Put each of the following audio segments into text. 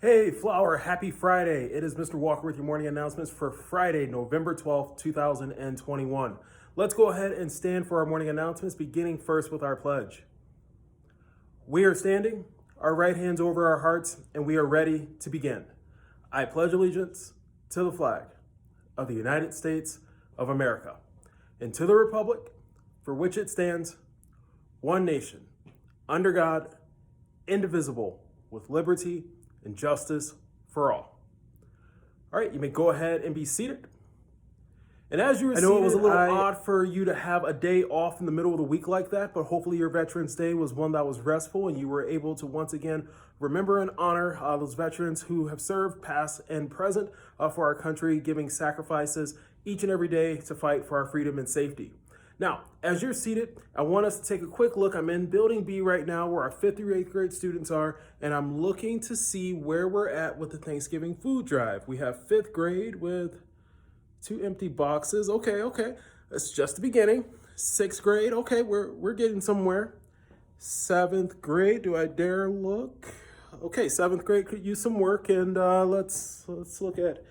Hey, Flower, happy Friday. It is Mr. Walker with your morning announcements for Friday, November 12th, 2021. Let's go ahead and stand for our morning announcements, beginning first with our pledge. We are standing, our right hands over our hearts, and we are ready to begin. I pledge allegiance to the flag of the United States of America and to the republic for which it stands, one nation, under God, indivisible, with liberty and justice for all. All right, you may go ahead and be seated. And as you were seated, I know it was a little odd for you to have a day off in the middle of the week like that, but hopefully your Veterans Day was one that was restful and you were able to once again remember and honor those veterans who have served past and present for our country, giving sacrifices each and every day to fight for our freedom and safety. Now, as you're seated, I want us to take a quick look. I'm in Building B right now where our 5th through 8th grade students are, and I'm looking to see where we're at with the Thanksgiving food drive. We have 5th grade with 2 empty boxes. Okay. That's just the beginning. 6th grade, okay, we're getting somewhere. 7th grade, do I dare look? Okay, 7th grade could use some work, and let's look at.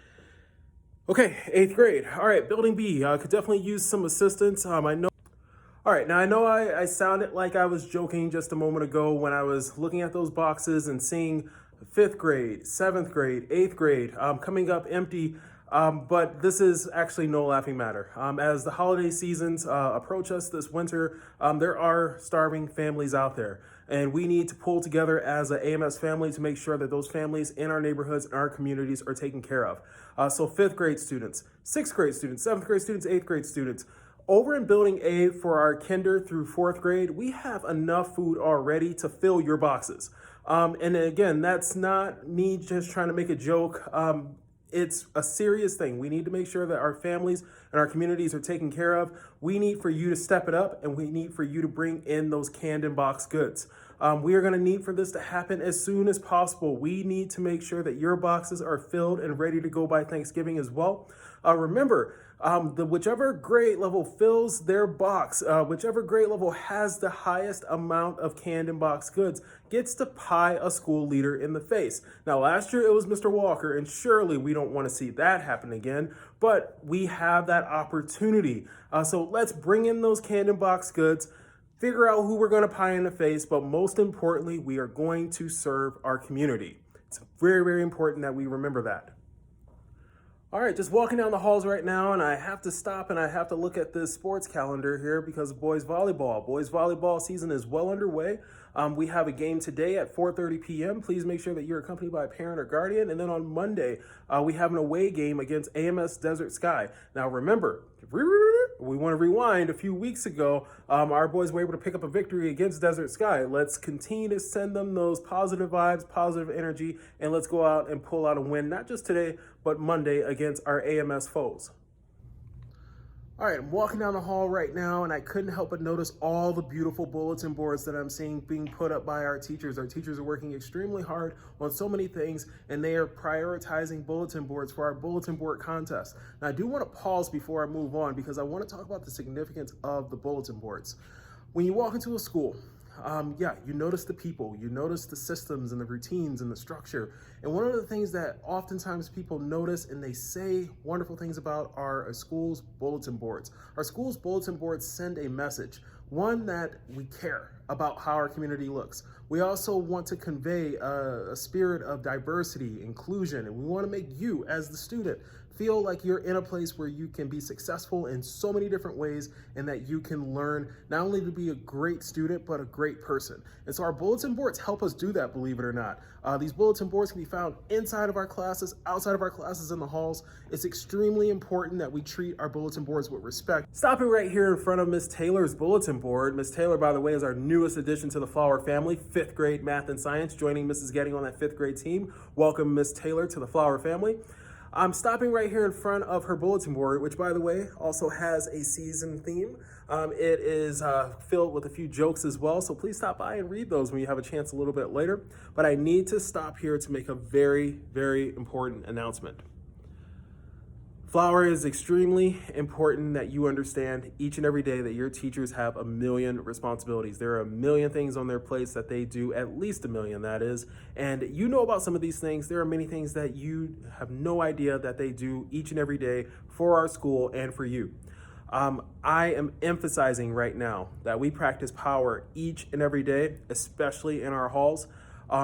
Okay, 8th grade. All right, Building B could definitely use some assistance. I know. All right, now I know I sounded like I was joking just a moment ago when I was looking at those boxes and seeing 5th grade, 7th grade, 8th grade coming up empty. But this is actually no laughing matter. As the holiday seasons approach us this winter, there are starving families out there. And we need to pull together as an AMS family to make sure that those families in our neighborhoods and our communities are taken care of. So 5th grade students, 6th grade students, 7th grade students, 8th grade students. Over in Building A for our kinder through 4th grade, we have enough food already to fill your boxes. And again, that's not me just trying to make a joke. It's a serious thing. We need to make sure that our families and our communities are taken care of. We need for you to step it up, and we need for you to bring in those canned and boxed goods. We are going to need for this to happen as soon as possible. We need to make sure that your boxes are filled and ready to go by Thanksgiving as well. Remember, whichever grade level fills their box, whichever grade level has the highest amount of canned and boxed goods gets to pie a school leader in the face. Now, last year it was Mr. Walker, and surely we don't want to see that happen again, but we have that opportunity. So let's bring in those canned and boxed goods, figure out who we're going to pie in the face, but most importantly, we are going to serve our community. It's very, very important that we remember that. All right, just walking down the halls right now, and I have to stop and I have to look at this sports calendar here because of boys volleyball. Boys volleyball season is well underway. We have a game today at 4:30 p.m. Please make sure that you're accompanied by a parent or guardian. And then on Monday, we have an away game against AMS Desert Sky. Now remember, we want to rewind a few weeks ago. Our boys were able to pick up a victory against Desert Sky. Let's continue to send them those positive vibes, positive energy, and let's go out and pull out a win, not just today, but Monday against our AMS foes. All right, I'm walking down the hall right now, and I couldn't help but notice all the beautiful bulletin boards that I'm seeing being put up by our teachers. Our teachers are working extremely hard on so many things, and they are prioritizing bulletin boards for our bulletin board contest. Now, I do want to pause before I move on because I want to talk about the significance of the bulletin boards. When you walk into a school, you notice the people, you notice the systems and the routines and the structure. And one of the things that oftentimes people notice and they say wonderful things about are our school's bulletin boards. Our school's bulletin boards send a message, one that we care about how our community looks. We also want to convey a spirit of diversity, inclusion, and we want to make you as the student feel like you're in a place where you can be successful in so many different ways and that you can learn not only to be a great student, but a great person. And so our bulletin boards help us do that, believe it or not. These bulletin boards can be found inside of our classes, outside of our classes in the halls. It's extremely important that we treat our bulletin boards with respect. Stopping right here in front of Miss Taylor's bulletin board. Miss Taylor, by the way, is our newest addition to the Flower family, 5th grade math and science, joining Mrs. Getting on that 5th grade team. Welcome, Miss Taylor, to the Flower family. I'm stopping right here in front of her bulletin board, which, by the way, also has a season theme. It is filled with a few jokes as well, so please stop by and read those when you have a chance a little bit later. But I need to stop here to make a very, very important announcement. Flower, is extremely important that you understand each and every day that your teachers have a million responsibilities. There are a million things on their plates that they do, at least a million, that is. And you know about some of these things. There are many things that you have no idea that they do each and every day for our school and for you. I am emphasizing right now that we practice power each and every day, especially in our halls.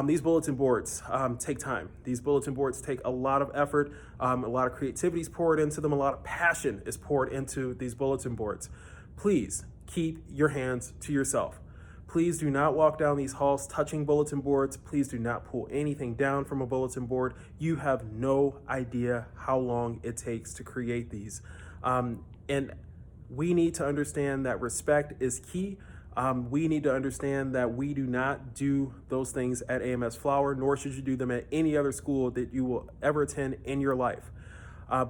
These bulletin boards take time. These bulletin boards take a lot of effort, a lot of creativity is poured into them, a lot of passion is poured into these bulletin boards. Please keep your hands to yourself. Please do not walk down these halls touching bulletin boards. Please do not pull anything down from a bulletin board. You have no idea how long it takes to create these. And we need to understand that respect is key. We need to understand that we do not do those things at AMS Flower, nor should you do them at any other school that you will ever attend in your life.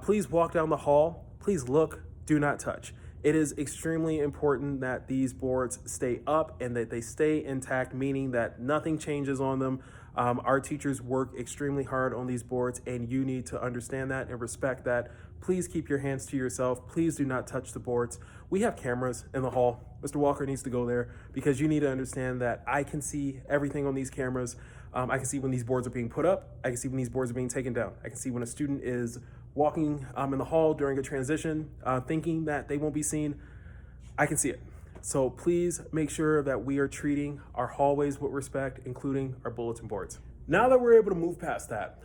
Please walk down the hall. Please look, do not touch. It is extremely important that these boards stay up and that they stay intact, meaning that nothing changes on them. Our teachers work extremely hard on these boards, and you need to understand that and respect that. Please keep your hands to yourself. Please do not touch the boards. We have cameras in the hall. Mr. Walker needs to go there because you need to understand that I can see everything on these cameras. I can see when these boards are being put up. I can see when these boards are being taken down. I can see when a student is walking in the hall during a transition, thinking that they won't be seen. I can see it. So please make sure that we are treating our hallways with respect, including our bulletin boards. Now that we're able to move past that,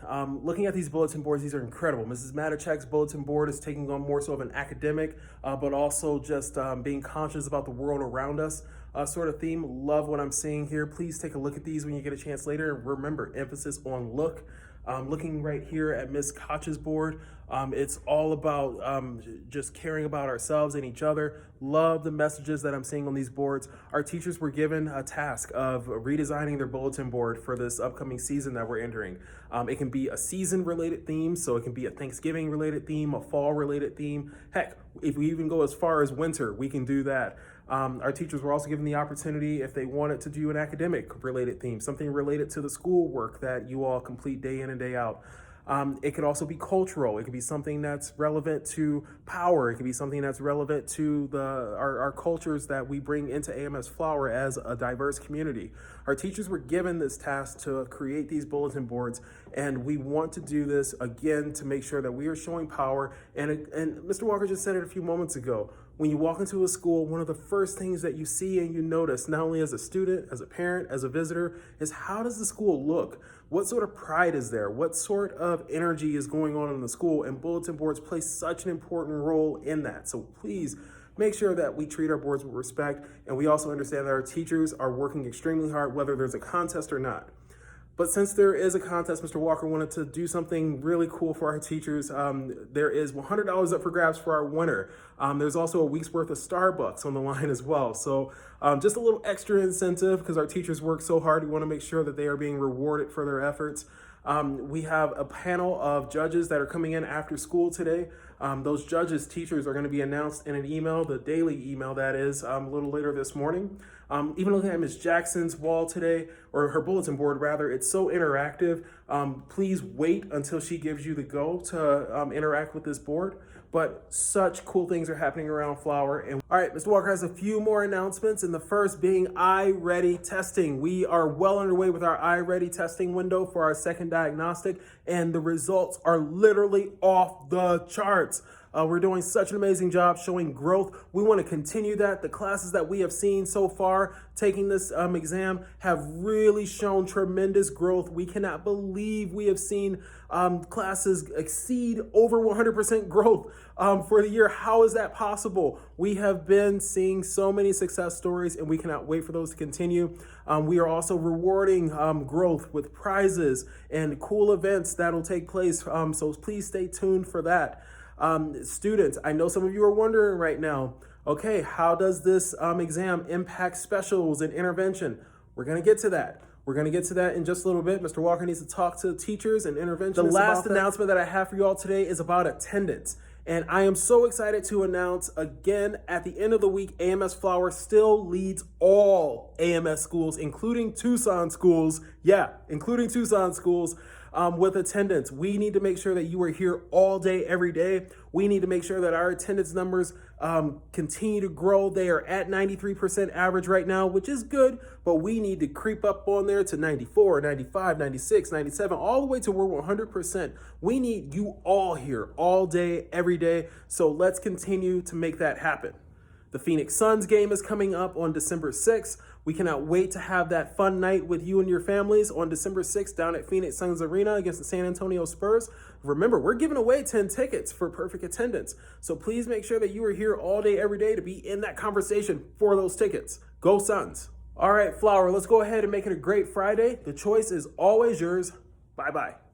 looking at these bulletin boards, these are incredible. Mrs. Matichek's bulletin board is taking on more so of an academic, but also just being conscious about the world around us sort of theme. Love what I'm seeing here. Please take a look at these when you get a chance later. And remember, emphasis on look. Looking right here at Ms. Koch's board, it's all about just caring about ourselves and each other. Love the messages that I'm seeing on these boards. Our teachers were given a task of redesigning their bulletin board for this upcoming season that we're entering. It can be a season-related theme, so it can be a Thanksgiving-related theme, a fall-related theme. Heck, if we even go as far as winter, we can do that. Our teachers were also given the opportunity if they wanted to do an academic related theme, something related to the schoolwork that you all complete day in and day out. It could also be cultural. It could be something that's relevant to power. It could be something that's relevant to our cultures that we bring into AMS Flower as a diverse community. Our teachers were given this task to create these bulletin boards, and we want to do this again to make sure that we are showing power. And Mr. Walker just said it a few moments ago. When you walk into a school, one of the first things that you see and you notice, not only as a student, as a parent, as a visitor, is how does the school look? What sort of pride is there? What sort of energy is going on in the school? And bulletin boards play such an important role in that. So please make sure that we treat our boards with respect. And we also understand that our teachers are working extremely hard, whether there's a contest or not. But since there is a contest, Mr. Walker wanted to do something really cool for our teachers. There is $100 up for grabs for our winner. There's also a week's worth of Starbucks on the line as well. So just a little extra incentive because our teachers work so hard. We want to make sure that they are being rewarded for their efforts. We have a panel of judges that are coming in after school today. Those judges, teachers, are going to be announced in an email, the daily email that is, a little later this morning. Even looking at Ms. Jackson's wall today, or her bulletin board rather, it's so interactive. Please wait until she gives you the go to interact with this board. But such cool things are happening around Flower. And all right, Mr. Walker has a few more announcements, and the first being iReady testing. We are well underway with our iReady testing window for our second diagnostic, and the results are literally off the charts. We're doing such an amazing job showing growth. We want to continue that. The classes that we have seen so far taking this exam have really shown tremendous growth. We cannot believe we have seen classes exceed over 100% growth for the year. How is that possible? We have been seeing so many success stories, and we cannot wait for those to continue. We are also rewarding growth with prizes and cool events that'll take place. So please stay tuned for that. Students, I know some of you are wondering right now, okay, how does this exam impact specials and intervention? We're going to get to that. We're going to get to that in just a little bit. Mr. Walker needs to talk to teachers and interventionists. The last announcement that I have for you all today is about attendance. And I am so excited to announce again at the end of the week, AMS Flower still leads all AMS schools, including Tucson schools. Yeah, including Tucson schools. With attendance. We need to make sure that you are here all day, every day. We need to make sure that our attendance numbers continue to grow. They are at 93% average right now, which is good, but we need to creep up on there to 94, 95, 96, 97, all the way to where we're 100%. We need you all here all day, every day. So let's continue to make that happen. The Phoenix Suns game is coming up on December 6th. We cannot wait to have that fun night with you and your families on December 6th down at Phoenix Suns Arena against the San Antonio Spurs. Remember, we're giving away 10 tickets for perfect attendance. So please make sure that you are here all day, every day to be in that conversation for those tickets. Go Suns. All right, Flower, let's go ahead and make it a great Friday. The choice is always yours. Bye-bye.